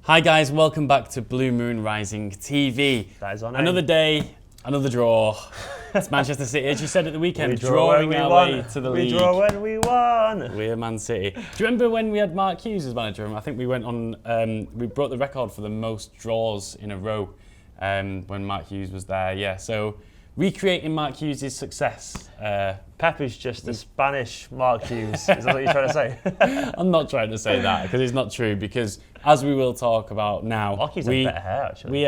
Hi guys, welcome back to Blue Moon Rising TV. That is on Another day, another draw. It's Manchester City, as you said at the weekend, drawing our way to the league. We draw when we won. We're Man City. Do you remember when we had Mark Hughes as manager? I think we went on, we broke the record for the most draws in a row when Mark Hughes was there. Yeah, so recreating Mark Hughes' success. Pep is just a Spanish Mark Hughes. Is that what you're trying to say? I'm not trying to say that because it's not true. Because as we will talk about now, Mark Hughes had better hair actually. He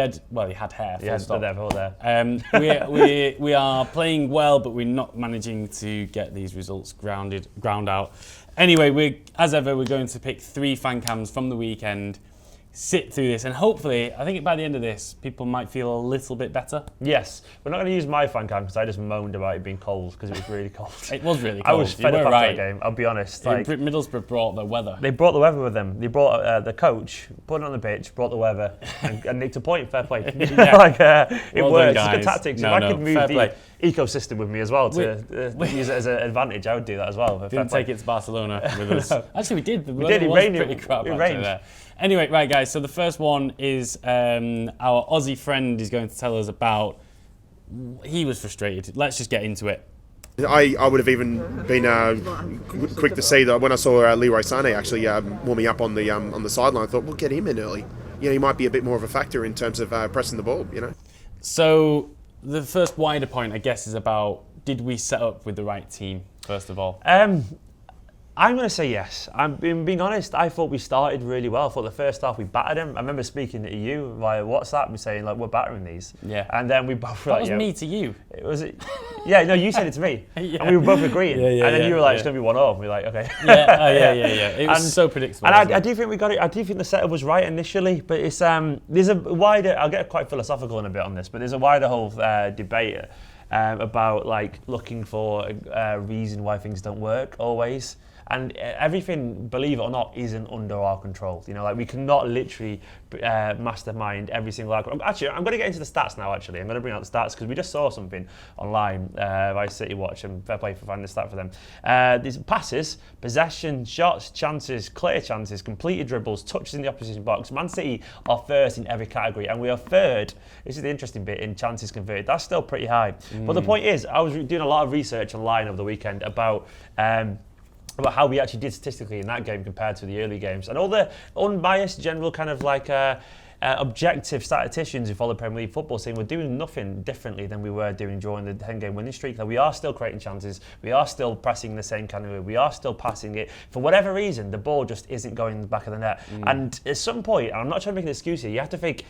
had hair. Yeah, full there. We are playing well, but we're not managing to get these results ground out. Anyway, as ever, we're going to pick 3 fan cams from the weekend, sit through this, and hopefully, I think by the end of this, people might feel a little bit better. Yes, we're not going to use my fan cam because I just moaned about it being cold because it was really cold. It was really cold. I was fed up after that game, I'll be honest. Middlesbrough brought the weather. They brought the weather with them. They brought the coach, put it on the pitch, brought the weather, and nicked a point. Fair play. It well works. Done, it's good tactics. If I could move the ecosystem with me as well to use it as an advantage, I would do that as well. Didn't take it to Barcelona with us. Actually, we did. We did. It was rained. Pretty crap it rained. There. Anyway, right, guys. So the first one is our Aussie friend is going to tell us about. He was frustrated. Let's just get into it. I would have even been quick to say that when I saw Leroy Sané actually warming up on the sideline, I thought, we'll get him in early. You know, he might be a bit more of a factor in terms of pressing the ball. You know. So the first wider point, I guess, is about did we set up with the right team first of all? I'm going to say yes. I'm being honest. I thought we started really well. I thought the first half we battered them. I remember speaking to you via WhatsApp and saying like we're battering these. Yeah. And then we both were that like, was me to you. It was. Yeah. No, you said it to me. Yeah. And we were both agreeing. Yeah, and then you were like, it's going to be 1-0. And we were like, okay. Yeah. It was so predictable. And I do think we got it. I do think the setup was right initially, but it's there's a wider. I'll get quite philosophical in a bit on this, but there's a wider whole debate about like looking for a reason why things don't work always. And everything, believe it or not, isn't under our control. You know, like we cannot literally mastermind every single outcome. Actually, I'm going to get into the stats now. Actually, I'm going to bring out the stats because we just saw something online by City Watch, and fair play for finding the stat for them. These passes, possession, shots, chances, clear chances, completed dribbles, touches in the opposition box. Man City are first in every category, and we are third. This is the interesting bit in chances converted. That's still pretty high. But the point is, I was doing a lot of research online over the weekend about how we actually did statistically in that game compared to the early games. And all the unbiased, general kind of like objective statisticians who follow Premier League football saying we're doing nothing differently than we were doing during the 10-game winning streak. Like we are still creating chances, we are still pressing the same kind of way, we are still passing it. For whatever reason, the ball just isn't going in the back of the net. And at some point, and I'm not trying to make an excuse here, you have to think,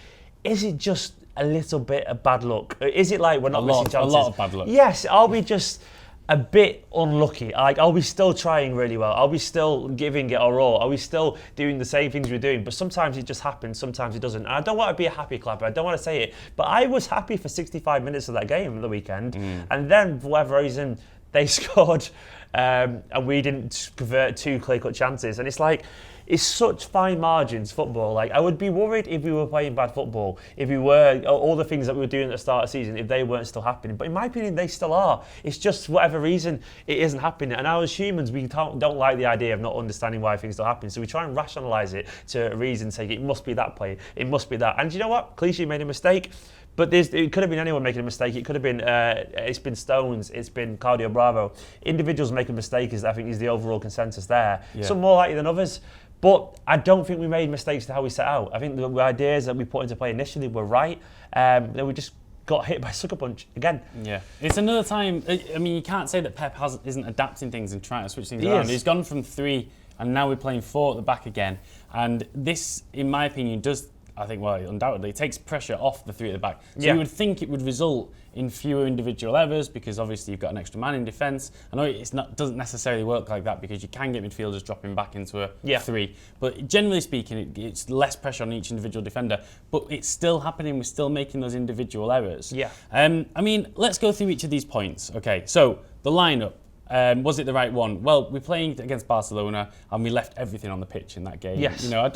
is it just a little bit of bad luck? Is it like we're not missing chances? A lot of bad luck. Yes, are we just a bit unlucky? Like, are we still trying really well? Are we still giving it our all? Are we still doing the same things we're doing? But sometimes it just happens, sometimes it doesn't. And I don't want to be a happy clapper, I don't want to say it, but I was happy for 65 minutes of that game on the weekend. And then, for whatever reason, they scored and we didn't convert 2 clear-cut chances. And it's like, it's such fine margins, football. Like, I would be worried if we were playing bad football, if we were, all the things that we were doing at the start of the season, if they weren't still happening. But in my opinion, they still are. It's just, for whatever reason, it isn't happening. And now as humans, we don't like the idea of not understanding why things don't happen. So we try and rationalise it to a reason, say, it must be that play, it must be that. And you know what? Clichy made a mistake. But it could have been anyone making a mistake. It could have been, it's been Stones, it's been Cardio Bravo. Individuals making mistakes, I think, is the overall consensus there. Yeah. Some more likely than others. But I don't think we made mistakes to how we set out. I think the ideas that we put into play initially were right. Then we just got hit by a sucker punch again. Yeah, it's another time. I mean, you can't say that Pep isn't adapting things and trying to switch things around. He's gone from 3 and now we're playing 4 at the back again. And this, in my opinion, does, I think, well, undoubtedly, it takes pressure off the 3 at the back. So you would think it would result in fewer individual errors because obviously you've got an extra man in defence. I know doesn't necessarily work like that because you can get midfielders dropping back into a 3. But generally speaking, it's less pressure on each individual defender. But it's still happening. We're still making those individual errors. Yeah. I mean, let's go through each of these points. Okay, so the lineup. Was it the right one? Well, we're playing against Barcelona and we left everything on the pitch in that game. Yes. You know,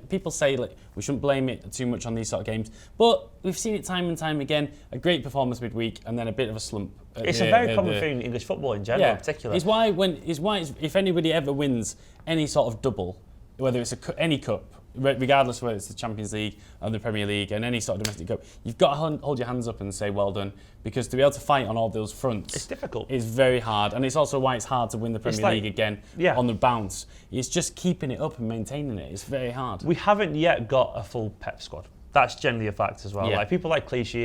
people say like we shouldn't blame it too much on these sort of games, but we've seen it time and time again. A great performance midweek and then a bit of a slump. It's a very common thing in English football in general, in particular. It's why if anybody ever wins any sort of double, whether it's any cup regardless of whether it's the Champions League or the Premier League and any sort of domestic cup, you've got to hold your hands up and say well done, because to be able to fight on all those fronts, it's difficult. It's very hard, and it's also why it's hard to win the Premier League again on the bounce. It's just keeping it up and maintaining it. It's very hard. We haven't yet got a full Pep squad. That's generally a fact as well. Yeah. Like people like Clichy,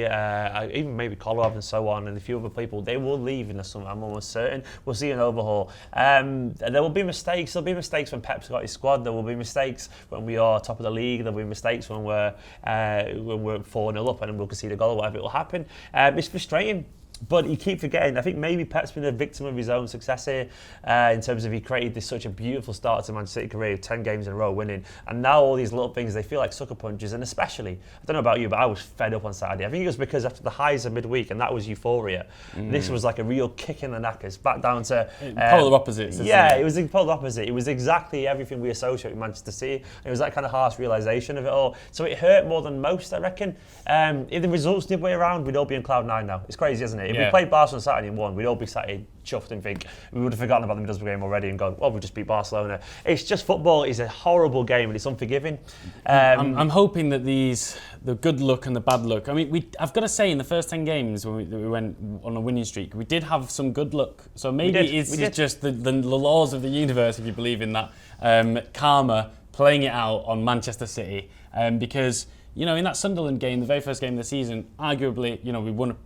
even maybe Kolarov and so on, and a few other people, they will leave in the summer. I'm almost certain. We'll see an overhaul. There will be mistakes. There'll be mistakes when Pep's got his squad. There will be mistakes when we are top of the league. There'll be mistakes when we're 4-0 up and we'll concede a goal or whatever. It will happen. It's frustrating. But you keep forgetting, I think maybe Pep's been a victim of his own success here in terms of he created such a beautiful start to Manchester City career, 10 games in a row winning, and now all these little things, they feel like sucker punches, and especially, I don't know about you, but I was fed up on Saturday. I think it was because after the highs of midweek, and that was euphoria, this was like a real kick in the knackers, back down to... polar opposites, isn't it? It was the polar opposite. It was exactly everything we associate with Manchester City. It was that kind of harsh realisation of it all. So it hurt more than most, I reckon. If the results did way around, we'd all be in cloud nine now. It's crazy, isn't it? If we played Barcelona Saturday and won, we'd all be sat here chuffed and think we would have forgotten about the Middlesbrough game already and gone, well, we just beat Barcelona. It's just football is a horrible game and it's unforgiving. I'm hoping that the good luck and the bad luck. I mean, I've got to say, in the first 10 games when we went on a winning streak, we did have some good luck. So maybe it's just the laws of the universe, if you believe in that, karma playing it out on Manchester City, because. You know, in that Sunderland game, the very first game of the season, arguably, you know,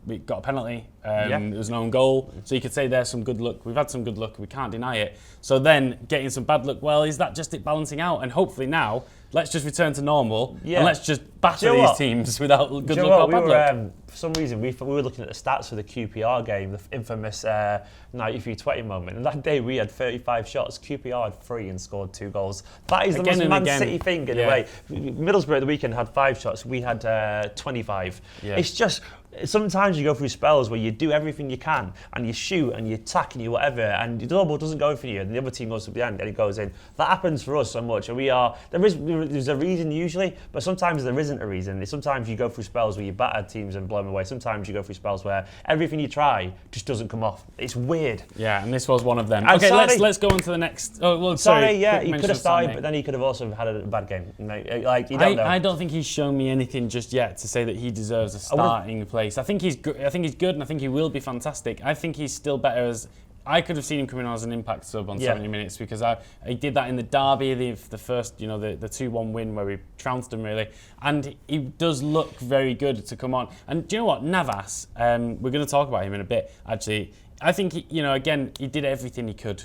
we got a penalty. There was an own goal. So you could say there's some good luck. We've had some good luck. We can't deny it. So then getting some bad luck, well, is that just it balancing out? And hopefully now, let's just return to normal and let's just batter these teams without good luck or bad luck. For some reason, we were looking at the stats for the QPR game, the infamous 93-20 moment. And that day we had 35 shots. QPR had 3 and scored 2 goals. That is the most Man City thing in a way. Middlesbrough at the weekend had 5 shots. We had 25. Yeah. It's just... Sometimes you go through spells where you do everything you can and you shoot and you attack and you whatever and the double doesn't go for you and the other team goes to the end and it goes in. That happens for us so much. And there's a reason usually, but sometimes there isn't a reason. Sometimes you go through spells where you batter teams and blow them away. Sometimes you go through spells where everything you try just doesn't come off. It's weird. Yeah, and this was one of them. And okay, let's go on to the next. Oh, well, sorry. He could have started, but then he could have also had a bad game. Like you don't know. I don't think he's shown me anything just yet to say that he deserves a starting place. I think he's good. I think he's good, and I think he will be fantastic. I think he's still better as. I could have seen him coming on as an impact sub on 70 minutes because he did that in the derby, the first, the 2-1 win where we trounced him really, and he does look very good to come on. And do you know what, Navas? We're going to talk about him in a bit. Actually, I think he did everything he could.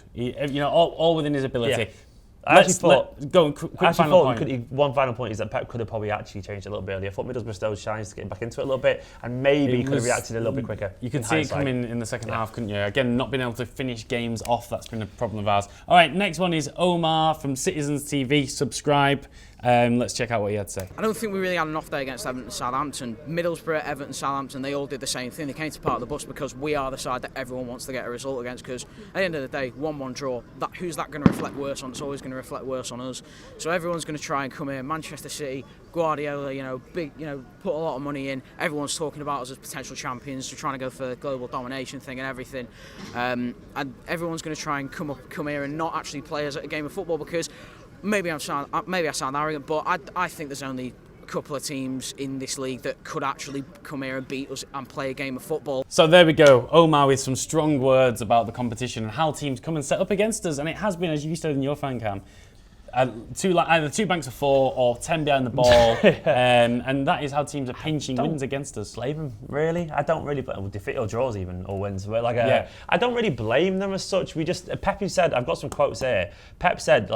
All within his ability. Yeah. I actually thought, one final point is that Pep could have probably actually changed a little bit earlier. I thought Middlesbrough still shines to get back into it a little bit, and maybe he could have reacted a little bit quicker. You could see it coming in the second half, couldn't you? Again, not being able to finish games off, that's been a problem of ours. All right, next one is Omar from Citizens TV. Subscribe. Let's check out what he had to say. I don't think we really had an off day against Everton and Southampton. Middlesbrough, Everton, Southampton, they all did the same thing. They came to part of the bus because we are the side that everyone wants to get a result against, because at the end of the day, 1-1 draw, who's that going to reflect worse on? It's always going to reflect worse on us. So everyone's going to try and come here. Manchester City, Guardiola, put a lot of money in. Everyone's talking about us as potential champions. They're trying to go for the global domination thing and everything. And everyone's going to try and come here and not actually play us at a game of football, because maybe I sound arrogant, but I think there's only a couple of teams in this league that could actually come here and beat us and play a game of football. So there we go, Omar with some strong words about the competition and how teams come and set up against us, and it has been, as you said in your fan cam, either 2 banks of 4 or 10 behind the ball, and that is how teams are pinching wins against us. Blame them, really. I don't really blame them. Defeat or draws even, or wins. But I don't really blame them as such. Pep said, I've got some quotes here. Pep said,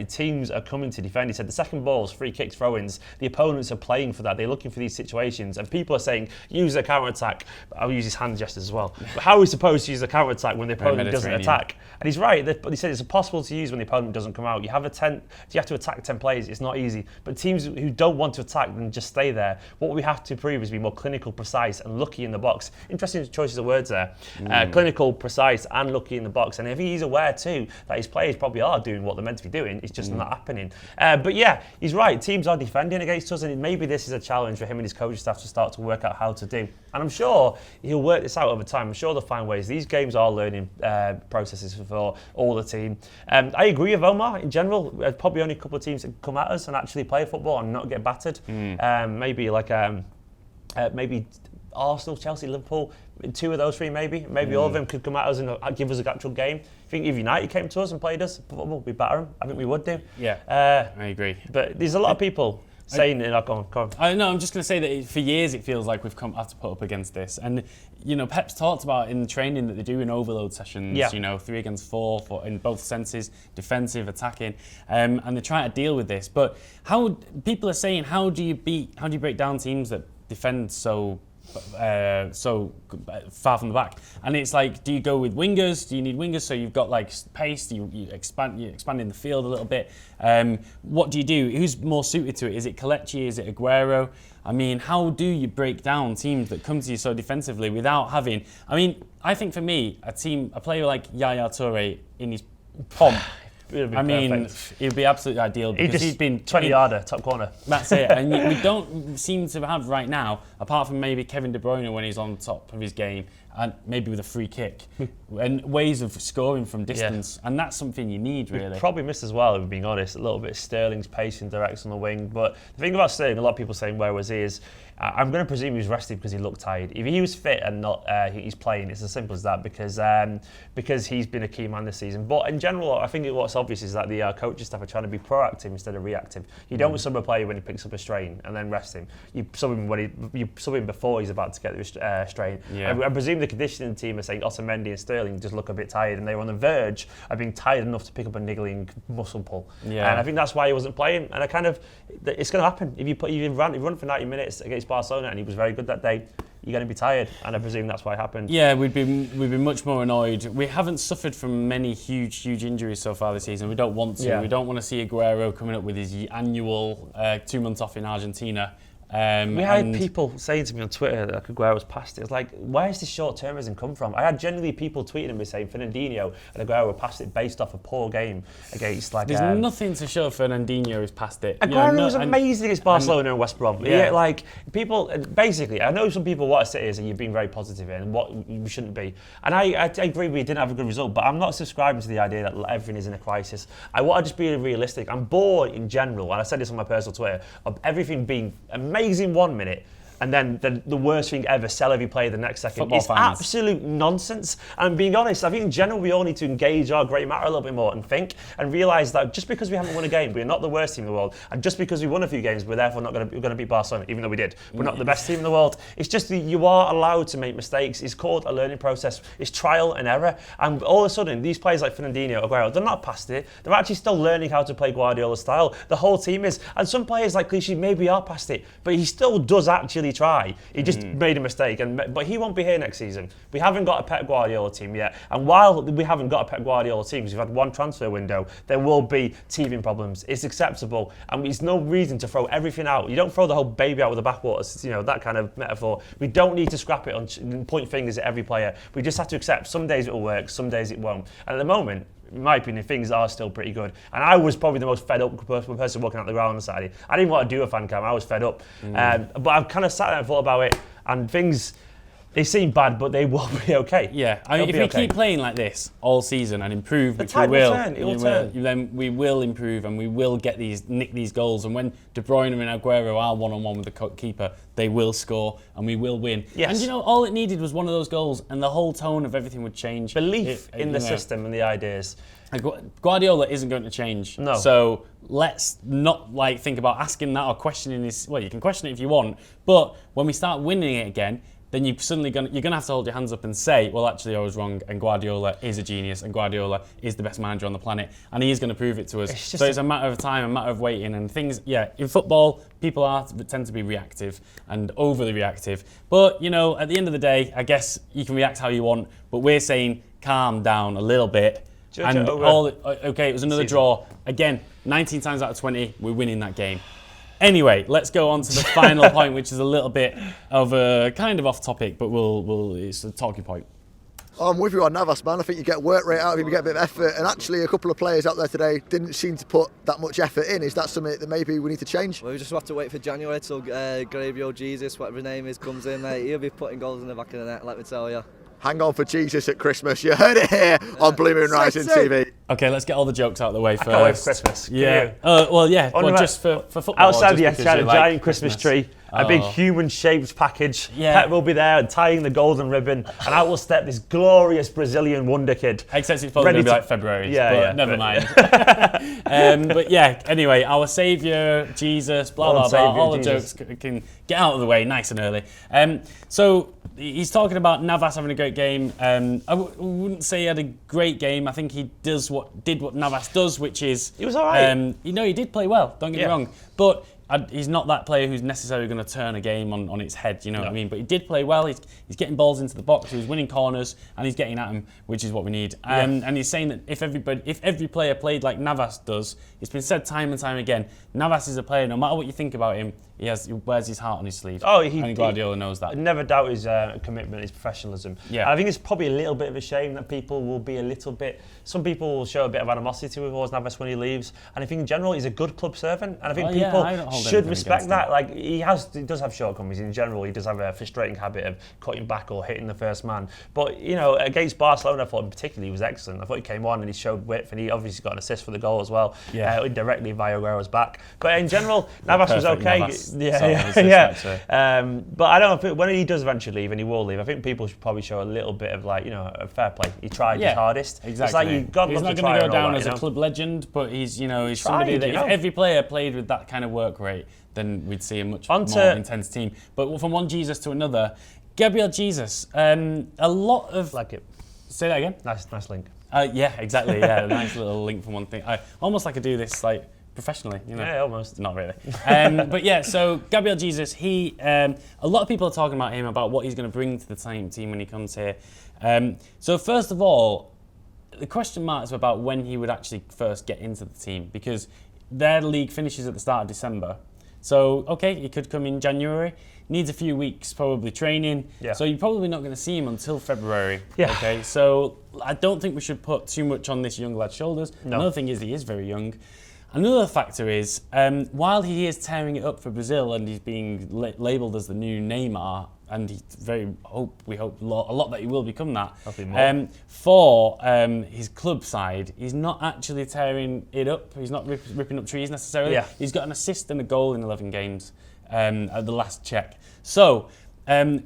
teams are coming to defend. He said the second balls, free kicks, throw-ins, the opponents are playing for that. They're looking for these situations, and people are saying, use a counter-attack. I'll use his hand gestures as well. But how are we supposed to use a counter-attack when the opponent doesn't attack? And he's right. But he said it's impossible to use when the opponent doesn't come out. You have to attack 10 players. It's not easy. But teams who don't want to attack then just stay there. What we have to prove is be more clinical, precise, and lucky in the box. Interesting choices of words there. Clinical, precise, and lucky in the box. And if he's aware too that his players probably are doing what they're meant to be doing, it's just not happening. But yeah, he's right. Teams are defending against us, and maybe this is a challenge for him and his coaching staff to start to work out how to do. And I'm sure he'll work this out over time. I'm sure they'll find ways. These games are learning processes for all the team. I agree with Omar in general. there's probably only a couple of teams that come at us and actually play football and not get battered. Maybe maybe Arsenal, Chelsea, Liverpool, 2 of those 3 maybe all of them could come at us and give us a actual game. I think if United came to us and played us, we'd batter them. I think we would do. Yeah, I agree. But there's a lot of people saying it. Go on. I know. I'm just going to say that for years it feels like we've had to put up against this, and Pep's talked about in the training that they do in overload sessions. 3 against 4 in both senses, defensive, attacking, and they're trying to deal with this. But how people are saying, how do you break down teams that defend so far from the back? And it's like, do you go with wingers? Do you need wingers so you've got like pace? You expand in the field a little bit. What do you do? Who's more suited to it? Is it Kelechi? Is it Aguero? I mean, how do you break down teams that come to you so defensively without having? I mean, I think for me, a player like Yaya Toure in his pomp. I mean, it'd be absolutely ideal because he's been 20-yarder, top corner. That's it. And we don't seem to have right now, apart from maybe Kevin De Bruyne when he's on top of his game, and maybe with a free kick, and ways of scoring from distance. And that's something you need, really. We've probably missed as well, if we're being honest, a little bit of Sterling's pace and directs on the wing. But the thing about Sterling, a lot of people saying where was he is, I'm going to presume he was rested because he looked tired. If he was fit and not he's playing, it's as simple as that because he's been a key man this season. But in general, I think what's obvious is that the coaching staff are trying to be proactive instead of reactive. You don't sub a player when he picks up a strain and then rest him. You sub him before he's about to get the strain. Yeah. I presume the conditioning team are saying Otamendi and Sterling just look a bit tired, and they were on the verge of being tired enough to pick up a niggling muscle pull. Yeah. And I think that's why he wasn't playing. And it's going to happen if you run for 90 minutes against Barcelona, and he was very good that day. You're going to be tired, and I presume that's why it happened. Yeah, we'd be much more annoyed. We haven't suffered from many huge injuries so far this season. We don't want to. Yeah. We don't want to see Aguero coming up with his annual 2 months off in Argentina. We had people saying to me on Twitter that Aguero was past it. It's like, where does this short-termism come from? I had genuinely people tweeting at me saying Fernandinho and Aguero were past it based off a poor game against like. There's nothing to show Fernandinho is past it. Aguero was amazing against Barcelona and West Brom. Yeah. Like people, basically, I know some people want to sit here and you've been very positive in what we shouldn't be, and I agree we didn't have a good result, but I'm not subscribing to the idea that everything is in a crisis. I want to just be realistic. I'm bored in general, and I said this on my personal Twitter, of everything being amazing 1 minute and then the worst thing ever, sell every player the next second. Football it's fans. Absolute nonsense. And being honest, I think in general we all need to engage our grey matter a little bit more and think and realise that just because we haven't won a game, we're not the worst team in the world. And just because we won a few games, we're therefore not going to beat Barcelona, even though we did. We're not the best team in the world. It's just that you are allowed to make mistakes. It's called a learning process. It's trial and error. And all of a sudden, these players like Fernandinho, Aguero, they're not past it. They're actually still learning how to play Guardiola style. The whole team is. And some players like Clichy maybe are past it, but he still does actually try. He just made a mistake, but he won't be here next season. We haven't got a Pep Guardiola team yet, and while we haven't got a Pep Guardiola team, because we've had one transfer window, there will be teething problems. It's acceptable, and there's no reason to throw everything out. You don't throw the whole baby out with the bathwater, that kind of metaphor. We don't need to scrap it and point fingers at every player. We just have to accept some days it will work, some days it won't. And at the moment, in my opinion, things are still pretty good. And I was probably the most fed up person walking out the ground on Saturday. I didn't want to do a fan cam, I was fed up. But I've kind of sat there and thought about it, and things, they seem bad, but they will be okay. Yeah, I mean, if we keep playing like this all season and improve, which we will, then we will improve and we will nick these goals. And when De Bruyne and Aguero are one-on-one with the keeper, they will score and we will win. Yes. And all it needed was one of those goals, and the whole tone of everything would change. Belief in the system and the ideas. Guardiola isn't going to change. No. So let's not think about asking that or questioning this. Well, you can question it if you want, but when we start winning it again, then you're going to have to hold your hands up and say, well, actually, I was wrong, and Guardiola is a genius, and Guardiola is the best manager on the planet, and he's going to prove it to us. So it's a matter of time, a matter of waiting, and things. Yeah, in football, people tend to be reactive and overly reactive. But at the end of the day, I guess you can react how you want, but we're saying calm down a little bit. Okay, it was another draw. Again, 19 times out of 20, we're winning that game. Anyway, let's go on to the final point, which is a little bit of a kind of off topic, but it's a talking point. I'm with you on Navas, man. I think you get work rate out of him, you get a bit of effort, and actually a couple of players out there today didn't seem to put that much effort in. Is that something that maybe we need to change? Well, we just have to wait for January till Gabriel Jesus, whatever his name is, comes in, mate. He'll be putting goals in the back of the net, let me tell you. Hang on for Jesus at Christmas. You heard it here on Blue Moon Rising TV. Okay, let's get all the jokes out of the way first. I can't wait for Christmas. Yeah. Well, just for football. Outside or the just Etihad, because a you like giant Christmas tree, a big human-shaped package. Yeah. Pep will be there tying the golden ribbon, and out will step this glorious Brazilian wonder kid. Except it's probably going to be like February. Yeah, never mind. But yeah, anyway, our saviour, Jesus, blah, blah, blah, all the jokes can get out of the way nice and early. So he's talking about Navas having a great game. I wouldn't say he had a great game. I think he did what Navas does, which is... He was all right. He did play well, don't get me wrong. But he's not that player who's necessarily going to turn a game on its head, you know what I mean? But he did play well. He's getting balls into the box. He was winning corners, and he's getting at him, which is what we need. And he's saying that if every player played like Navas does, it's been said time and time again, Navas is a player, no matter what you think about him, he wears his heart on his sleeve. And Guardiola knows that. Never doubt his commitment, his professionalism. Yeah. And I think it's probably a little bit of a shame that people will be a little bit... Some people will show a bit of animosity towards Navas when he leaves. And I think in general, he's a good club servant. And I think people should respect that. Like, he does have shortcomings. In general, he does have a frustrating habit of cutting back or hitting the first man. But, you know, against Barcelona, I thought in particular he was excellent. I thought he came on and he showed width, and he obviously got an assist for the goal as well. Indirectly via Aguero's back. But in general, Navas was okay. Navas. But I don't know, when he does eventually leave, and he will leave, I think people should probably show a little bit of, like, you know, a fair play. He tried his hardest. Exactly. It's like he's not going to go down as a club legend, but he's somebody that if every player played with that kind of work rate, then we'd see a much more intense team. But from one Jesus to another, Gabriel Jesus, a lot of... Like it. Say that again? Nice link. Yeah, exactly. Yeah, a nice little link from one thing. Almost like I do this like professionally, you know. Yeah, almost. Not really. But yeah, so Gabriel Jesus, a lot of people are talking about him, about what he's going to bring to the team when he comes here. So first of all, the question marks are about when he would actually first get into the team, because their league finishes at the start of December. So, okay, he could come in January, needs a few weeks probably training, so you're probably not going to see him until February. Okay, so I don't think we should put too much on this young lad's shoulders. Another thing is he is very young. Another factor is, while he is tearing it up for Brazil and he's being labelled as the new Neymar, and we hope a lot that he will become that, for his club side, he's not actually tearing it up. He's not ripping up trees necessarily. He's got an assist and a goal in 11 games at the last check. So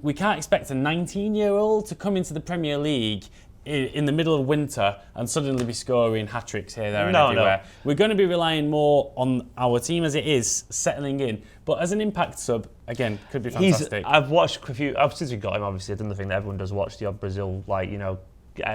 we can't expect a 19-year-old to come into the Premier League in the middle of winter and suddenly be scoring hat-tricks here, there and everywhere. We're going to be relying more on our team as it is, settling in. But as an impact sub, again, could be fantastic. I've watched a few, since we got him, obviously, I've done the thing that everyone does, watch the odd Brazil, like, you know,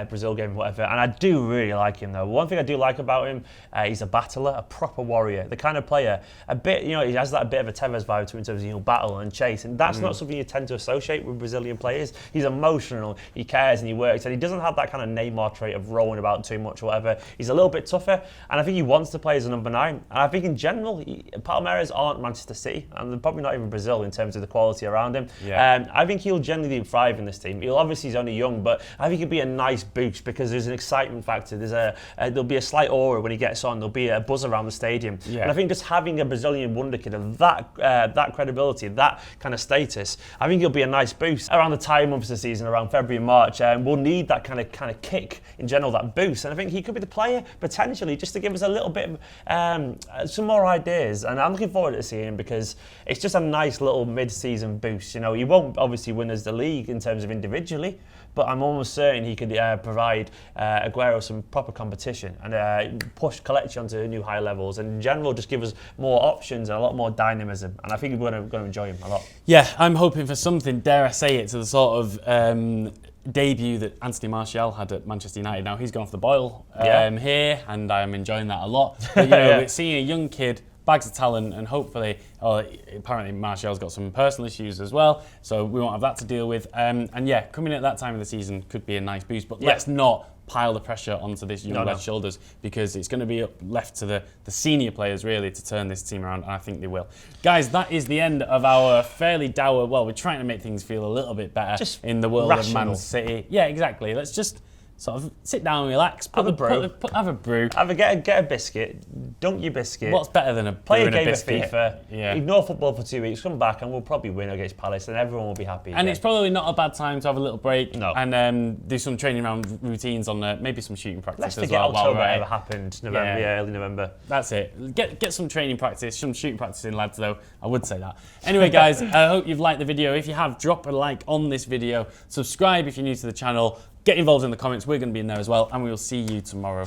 Brazil game, whatever, and I do really like him though. One thing I do like about him, he's a battler, a proper warrior, the kind of player, a bit, you know, he has that a bit of a Tevez vibe to him in terms of, you know, battle and chase, and that's not something you tend to associate with Brazilian players. He's emotional, he cares and he works, and he doesn't have that kind of Neymar trait of rolling about too much or whatever. He's a little bit tougher, and I think he wants to play as a number 9, and I think in general, Palmeiras aren't Manchester City, and they're probably not even Brazil in terms of the quality around him. I think he'll generally thrive in this team. He's only young, but I think he'll be a nice boost because there's an excitement factor. There'll be a slight aura when he gets on. There'll be a buzz around the stadium. And I think just having a Brazilian wonder kid of that credibility, that kind of status, I think he'll be a nice boost. Around the time months of the season, around February, March, we'll need that kind of kick in general, that boost. And I think he could be the player potentially just to give us a little bit of some more ideas. And I'm looking forward to seeing him because it's just a nice little mid-season boost. You know, he won't obviously win us the league in terms of individually, but I'm almost certain he could provide Aguero some proper competition and push Kelechi onto new high levels, and in general just give us more options and a lot more dynamism, and I think we're going to enjoy him a lot. Yeah, I'm hoping for something, dare I say it, to the sort of debut that Anthony Martial had at Manchester United. Now he's gone off the boil here, and I'm enjoying that a lot. But, you know, seeing a young kid, bags of talent, and hopefully, apparently Martial's got some personal issues as well, so we won't have that to deal with. And yeah, coming at that time of the season could be a nice boost, but let's not pile the pressure onto this young lad's shoulders, because it's going to be left to the senior players really to turn this team around, and I think they will. Guys, that is the end of our fairly dour, well, we're trying to make things feel a little bit better just in the world of Man City. Yeah, exactly. Let's just sort of sit down, relax, Have a brew. Have a brew. Get a biscuit, dunk your biscuit. What's better than play a game biscuit? of FIFA? Yeah. Ignore football for 2 weeks. Come back and we'll probably win against Palace, and everyone will be happy. And it's probably not a bad time to have a little break and do some training round routines on maybe some shooting practice. Let's as forget well. October ever happened. November, early November. That's it. Get some training practice, some shooting practice in, lads. Though I would say that. Anyway, guys, I hope you've liked the video. If you have, drop a like on this video. Subscribe if you're new to the channel. Get involved in the comments. We're going to be in there as well, and we will see you tomorrow.